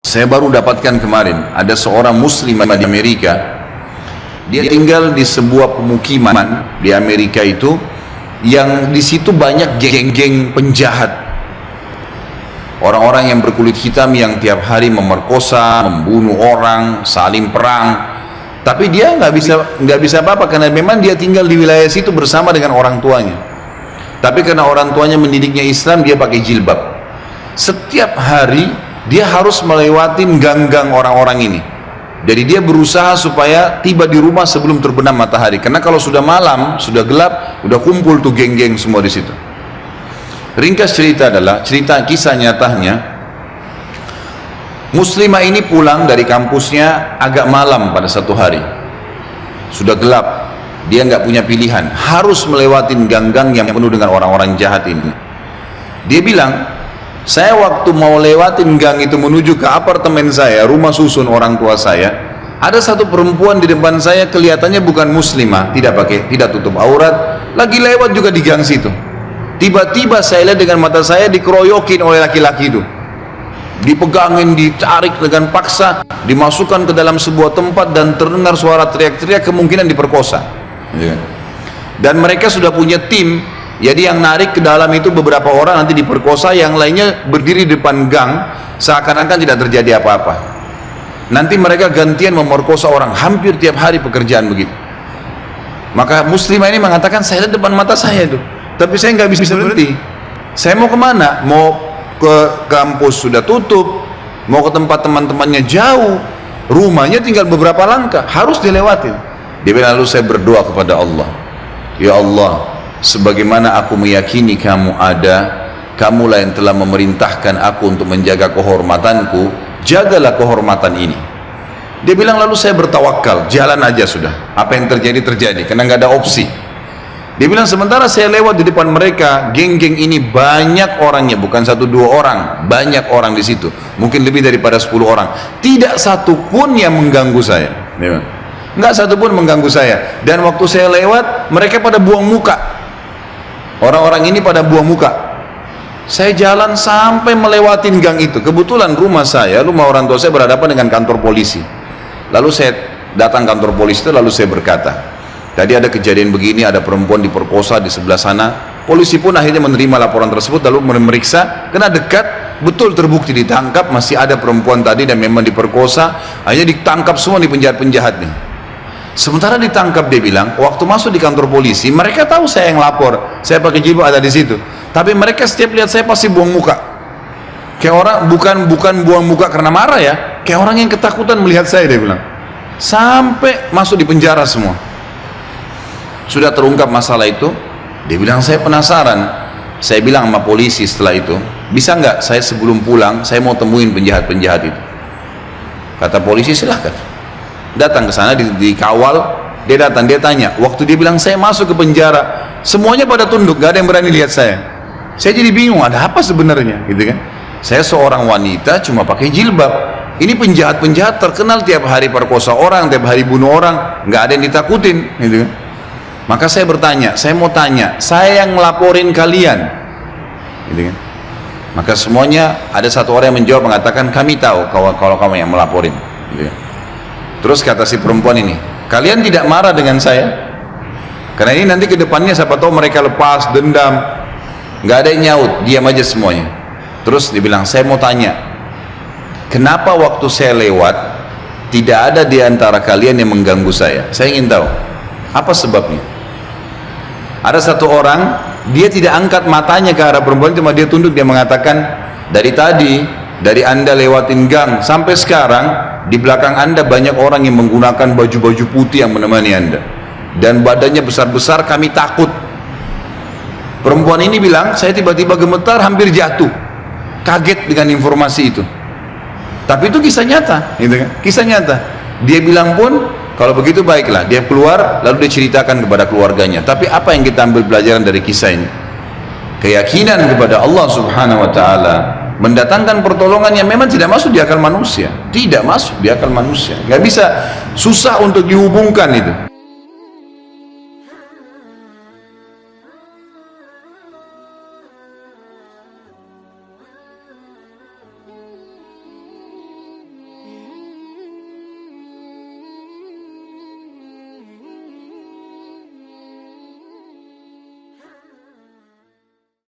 Saya baru dapatkan kemarin, ada seorang muslim di Amerika. Dia tinggal di sebuah pemukiman di Amerika itu, yang di situ banyak geng-geng penjahat, orang-orang yang berkulit hitam yang tiap hari memerkosa, membunuh orang, saling perang. Tapi dia nggak bisa apa-apa karena memang dia tinggal di wilayah situ bersama dengan orang tuanya. Tapi karena orang tuanya mendidiknya Islam, dia pakai jilbab. Setiap hari dia harus melewati gang-gang orang-orang ini. Jadi dia berusaha supaya tiba di rumah sebelum terbenam matahari. Karena kalau sudah malam, sudah gelap, udah kumpul tuh geng-geng semua di situ. Ringkas cerita adalah cerita kisah nyatanya. Muslimah ini pulang dari kampusnya agak malam pada satu hari. Sudah gelap, dia nggak punya pilihan, harus melewati gang-gang yang penuh dengan orang-orang jahat ini. Dia bilang, saya waktu mau lewatin gang itu menuju ke apartemen saya, rumah susun orang tua saya, ada satu perempuan di depan saya, kelihatannya bukan muslimah, tidak tutup aurat, lagi lewat juga di gang situ. Tiba-tiba saya lihat dengan mata saya dikeroyokin oleh laki-laki itu, dipegangin, ditarik dengan paksa, dimasukkan ke dalam sebuah tempat dan terdengar suara teriak-teriak, kemungkinan diperkosa. Dan mereka sudah punya tim. Jadi yang narik ke dalam itu beberapa orang, nanti diperkosa, yang lainnya berdiri di depan gang seakan-akan tidak terjadi apa-apa. Nanti mereka gantian memerkosa orang, hampir tiap hari pekerjaan begitu. Maka muslimah ini mengatakan, saya lihat depan mata saya itu, tapi saya nggak bisa berhenti. Saya mau kemana? Mau ke kampus sudah tutup, mau ke tempat teman-temannya jauh, rumahnya tinggal beberapa langkah, harus dilewatin. Dia bilang, lalu saya berdoa kepada Allah, ya Allah, sebagaimana aku meyakini kamu ada, kamulah yang telah memerintahkan aku untuk menjaga kehormatanku, jagalah kehormatan ini. Dia bilang, lalu saya bertawakal, jalan aja sudah, apa yang terjadi terjadi, karena nggak ada opsi. Dia bilang, sementara saya lewat di depan mereka, geng-geng ini banyak orangnya, bukan satu dua orang, banyak orang di situ, mungkin lebih daripada 10 orang, tidak satu pun yang mengganggu saya. Nggak satu pun mengganggu saya. Dan waktu saya lewat, mereka pada buang muka, orang-orang ini pada buang muka. Saya jalan sampai melewatin gang itu. Kebetulan rumah orang tua saya berhadapan dengan kantor polisi. Lalu saya datang kantor polisi itu, lalu saya berkata, tadi ada kejadian begini, ada perempuan diperkosa di sebelah sana. Polisi pun akhirnya menerima laporan tersebut, lalu memeriksa, kena dekat, betul terbukti ditangkap, masih ada perempuan tadi dan memang diperkosa. Akhirnya ditangkap semua di penjahat-penjahat nih. Sementara ditangkap, dia bilang, waktu masuk di kantor polisi, mereka tahu saya yang lapor, saya pakai jilbab ada di situ. Tapi mereka setiap lihat saya pasti buang muka. Kayak orang, bukan buang muka karena marah ya, kayak orang yang ketakutan melihat saya, dia bilang. Sampai masuk di penjara semua. Sudah terungkap masalah itu, dia bilang, saya penasaran. Saya bilang sama polisi setelah itu, bisa nggak saya sebelum pulang, saya mau temuin penjahat-penjahat itu. Kata polisi, silahkan. Datang ke sana, dikawal. Dia datang, dia tanya. Waktu dia bilang saya masuk ke penjara, semuanya pada tunduk, gak ada yang berani lihat saya. Saya jadi bingung, ada apa sebenarnya, gitu kan? Saya seorang wanita cuma pakai jilbab. Ini penjahat-penjahat terkenal tiap hari perkosa orang, tiap hari bunuh orang, nggak ada yang ditakutin, gitu kan? Maka saya bertanya, saya mau tanya, saya yang ngelaporin kalian, gitu kan? Maka semuanya ada satu orang yang menjawab, mengatakan, kami tahu kalau kamu yang melaporin, gitu kan? Terus kata si perempuan ini, kalian tidak marah dengan saya? Karena ini nanti ke depannya siapa tahu mereka lepas dendam. Nggak ada yang nyaut, diam aja semuanya. Terus dia bilang, saya mau tanya, kenapa waktu saya lewat tidak ada di antara kalian yang mengganggu saya? Saya ingin tahu apa sebabnya. Ada satu orang, dia tidak angkat matanya ke arah perempuan, cuma dia tunduk, dia mengatakan, dari Anda lewatin gang sampai sekarang, di belakang Anda banyak orang yang menggunakan baju-baju putih yang menemani Anda, dan badannya besar-besar, kami takut. Perempuan ini bilang, saya tiba-tiba gemetar, hampir jatuh, kaget dengan informasi itu. Tapi itu kisah nyata, gitu kan? Kisah nyata. Dia bilang pun, kalau begitu baiklah, dia keluar, lalu dia ceritakan kepada keluarganya. Tapi apa yang kita ambil pelajaran dari kisah ini? Keyakinan kepada Allah Subhanahu wa Ta'ala mendatangkan pertolongan yang memang tidak masuk di akal manusia, tidak masuk di akal manusia, nggak bisa, susah untuk dihubungkan itu.